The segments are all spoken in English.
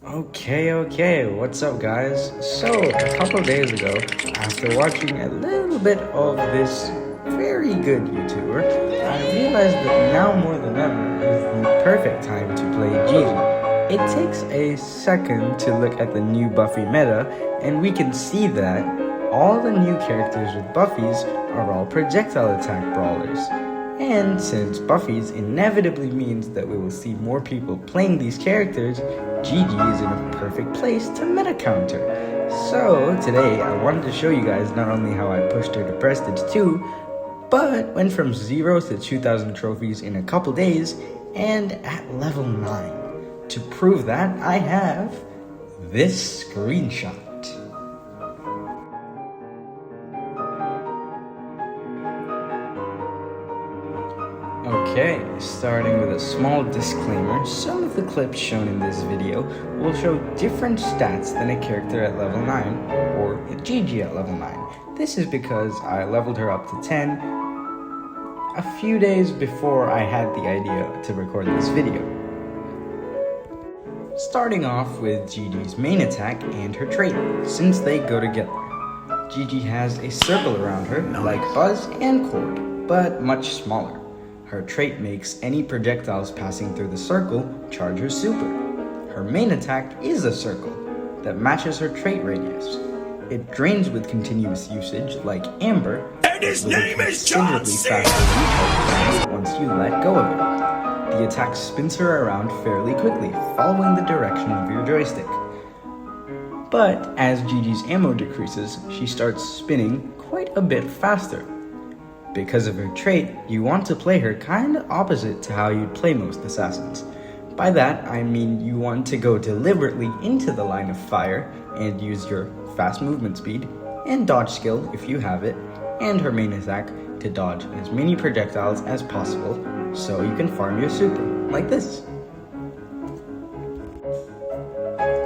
Okay, what's up guys? So, a couple of days ago, after watching a little bit of this very good YouTuber, I realized that now more than ever is the perfect time to play Gigi. It takes a second to look at the new Buffy meta, and we can see that all the new characters with Buffies are all projectile attack brawlers. And since Buffy's inevitably means that we will see more people playing these characters, Gigi is in a perfect place to meta counter. So today I wanted to show you guys not only how I pushed her to Prestige 2, but went from 0 to 2,000 trophies in a couple days and at level 9. To prove that, I have this screenshot. Okay, starting with a small disclaimer, some of the clips shown in this video will show different stats than a character at level 9 or a Gigi at level 9. This is because I leveled her up to 10 a few days before I had the idea to record this video. Starting off with Gigi's main attack and her trait, since they go together. Gigi has a circle around her, like Buzz and Cord, but much smaller. Her trait makes any projectiles passing through the circle charge her super. Her main attack is a circle that matches her trait radius. It drains with continuous usage, like Amber, and his name is John faster once you let go of it. The attack spins her around fairly quickly, following the direction of your joystick. But as Gigi's ammo decreases, she starts spinning quite a bit faster. Because of her trait, you want to play her kinda opposite to how you'd play most assassins. By that, I mean you want to go deliberately into the line of fire and use your fast movement speed and dodge skill if you have it, and her main attack to dodge as many projectiles as possible so you can farm your super, like this.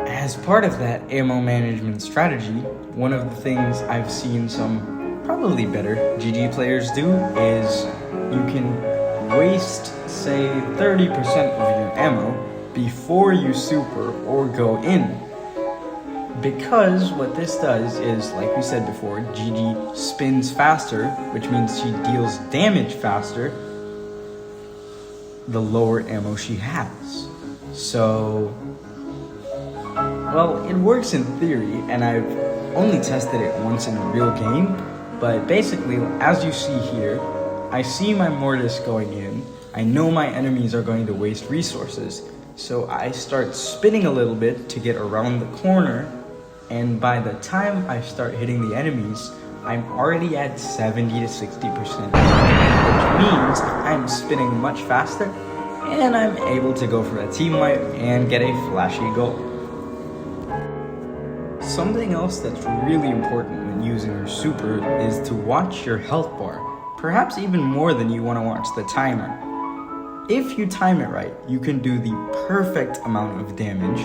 As part of that ammo management strategy, one of the things I've seen some probably better Gigi players do is you can waste, say, 30% of your ammo before you super or go in. Because what this does is, like we said before, Gigi spins faster, which means she deals damage faster the lower ammo she has. So, well, it works in theory, and I've only tested it once in a real game. But basically, as you see here, I see my Mortis going in, I know my enemies are going to waste resources, so I start spinning a little bit to get around the corner, and by the time I start hitting the enemies, I'm already at 70 to 60%, which means I'm spinning much faster, and I'm able to go for a team wipe and get a flashy goal. Something else that's really important when using her super is to watch your health bar, perhaps even more than you want to watch the timer. If you time it right, you can do the perfect amount of damage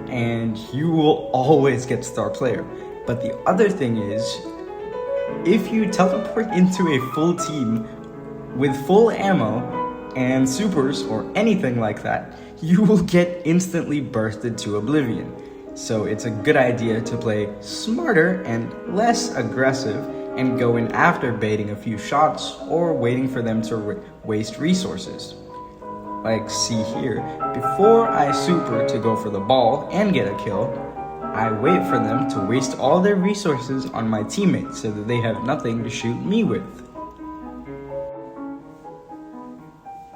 and you will always get star player. But the other thing is, if you teleport into a full team with full ammo and supers or anything like that, you will get instantly bursted to oblivion. So it's a good idea to play smarter and less aggressive and go in after baiting a few shots or waiting for them to waste resources. Like see here, before I super to go for the ball and get a kill, I wait for them to waste all their resources on my teammates so that they have nothing to shoot me with.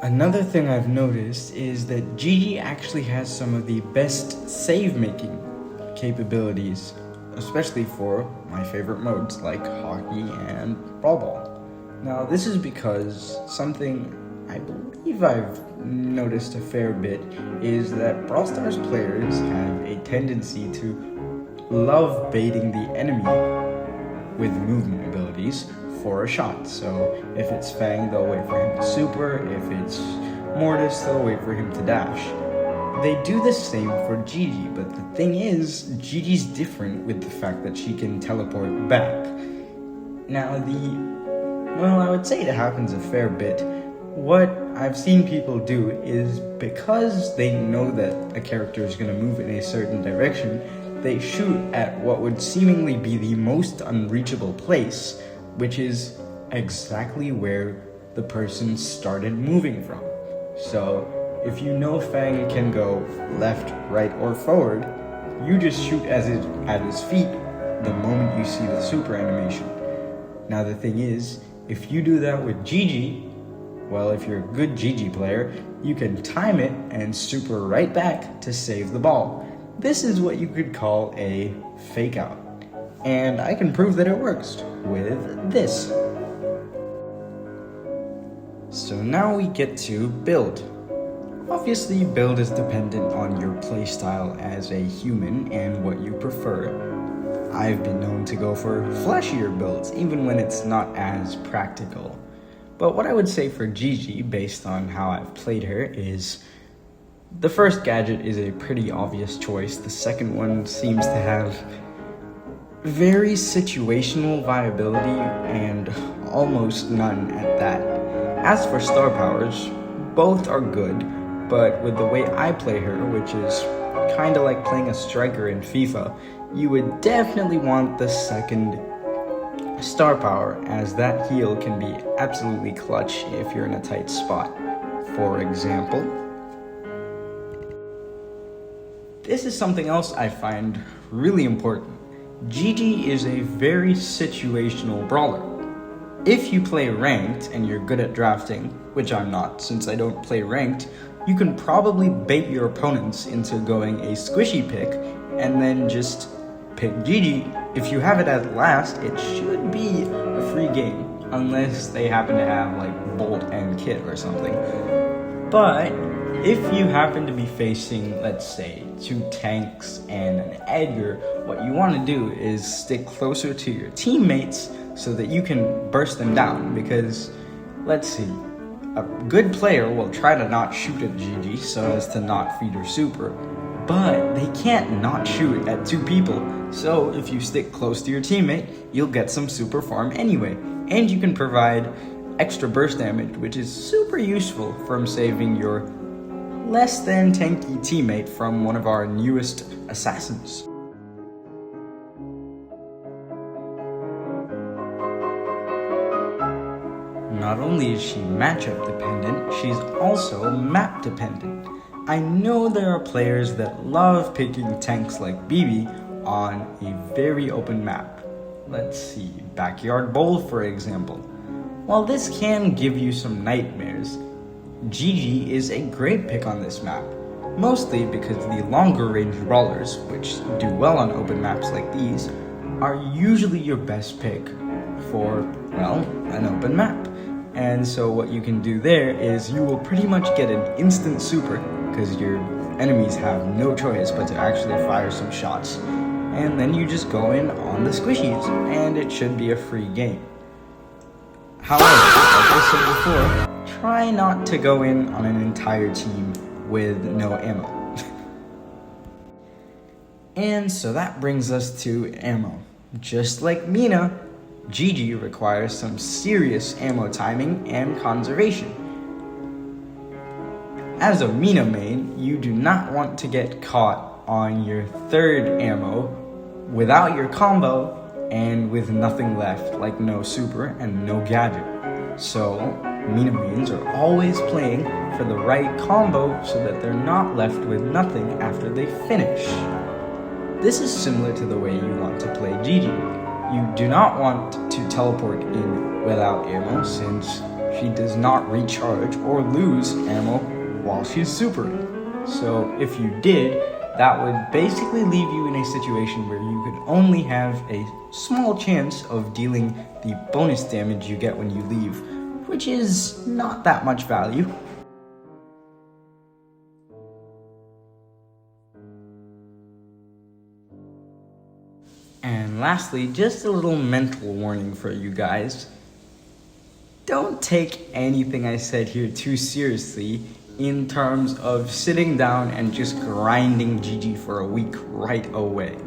Another thing I've noticed is that Gigi actually has some of the best save-making capabilities, especially for my favorite modes like hockey and brawl ball. Now this is because something I believe I've noticed a fair bit is that Brawl Stars players have a tendency to love baiting the enemy with movement abilities for a shot. So if it's Fang, they'll wait for him to super. If it's Mortis, they'll wait for him to dash. They do the same for Gigi, but the thing is, Gigi's different with the fact that she can teleport back. Now I would say it happens a fair bit. What I've seen people do is because they know that a character is going to move in a certain direction, they shoot at what would seemingly be the most unreachable place, which is exactly where the person started moving from. So if you know Fang can go left, right, or forward, you just shoot at his feet the moment you see the super animation. Now the thing is, if you do that with Gigi, well, if you're a good Gigi player, you can time it and super right back to save the ball. This is what you could call a fake out. And I can prove that it works with this. So now we get to build. Obviously, build is dependent on your playstyle as a human and what you prefer. I've been known to go for flashier builds, even when it's not as practical. But what I would say for Gigi, based on how I've played her, is the first gadget is a pretty obvious choice. The second one seems to have very situational viability and almost none at that. As for star powers, both are good, but with the way I play her, which is kinda like playing a striker in FIFA, you would definitely want the second star power, as that heal can be absolutely clutch if you're in a tight spot. For example, this is something else I find really important. Gigi is a very situational brawler. If you play ranked and you're good at drafting, which I'm not since I don't play ranked, you can probably bait your opponents into going a squishy pick and then just pick Gigi. If you have it at last, it should be a free game, unless they happen to have like Bolt and Kit or something. But if you happen to be facing, let's say, 2 tanks and an Edgar, what you want to do is stick closer to your teammates so that you can burst them down, because, let's see, a good player will try to not shoot at Gigi so as to not feed her super, but they can't not shoot at 2 people, so if you stick close to your teammate, you'll get some super farm anyway, and you can provide extra burst damage, which is super useful from saving your less than tanky teammate from one of our newest assassins. Not only is she matchup dependent, she's also map dependent. I know there are players that love picking tanks like BB on a very open map. Let's see, Backyard Bowl for example. While this can give you some nightmares, Gigi is a great pick on this map, mostly because the longer range brawlers, which do well on open maps like these, are usually your best pick for, well, an open map. And so what you can do there is you will pretty much get an instant super, because your enemies have no choice but to actually fire some shots. And then you just go in on the squishies, and it should be a free game. However, like I said before, try not to go in on an entire team with no ammo. And so that brings us to ammo. Just like Mina, Gigi requires some serious ammo timing and conservation. As a Mina main, you do not want to get caught on your third ammo without your combo and with nothing left, like no super and no gadget. So Mina mains are always playing for the right combo so that they're not left with nothing after they finish. This is similar to the way you want to play Gigi. You do not want to teleport in without ammo, since she does not recharge or lose ammo while she's supering. So if you did, that would basically leave you in a situation where you could only have a small chance of dealing the bonus damage you get when you leave, which is not that much value. And lastly, just a little mental warning for you guys. Don't take anything I said here too seriously in terms of sitting down and just grinding Gigi for a week right away.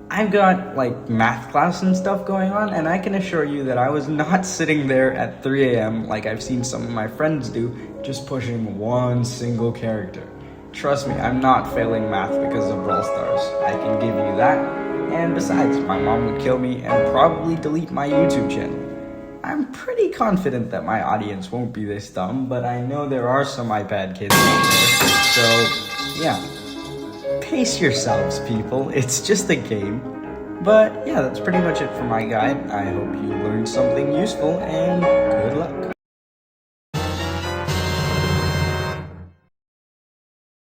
I've got like math class and stuff going on, and I can assure you that I was not sitting there at 3 a.m. like I've seen some of my friends do, just pushing one single character. Trust me, I'm not failing math because of Brawl Stars. I can give you that. And besides, my mom would kill me and probably delete my YouTube channel. I'm pretty confident that my audience won't be this dumb, but I know there are some iPad kids out there. So, yeah. Pace yourselves, people. It's just a game. But yeah, that's pretty much it for my guide. I hope you learned something useful, and good luck.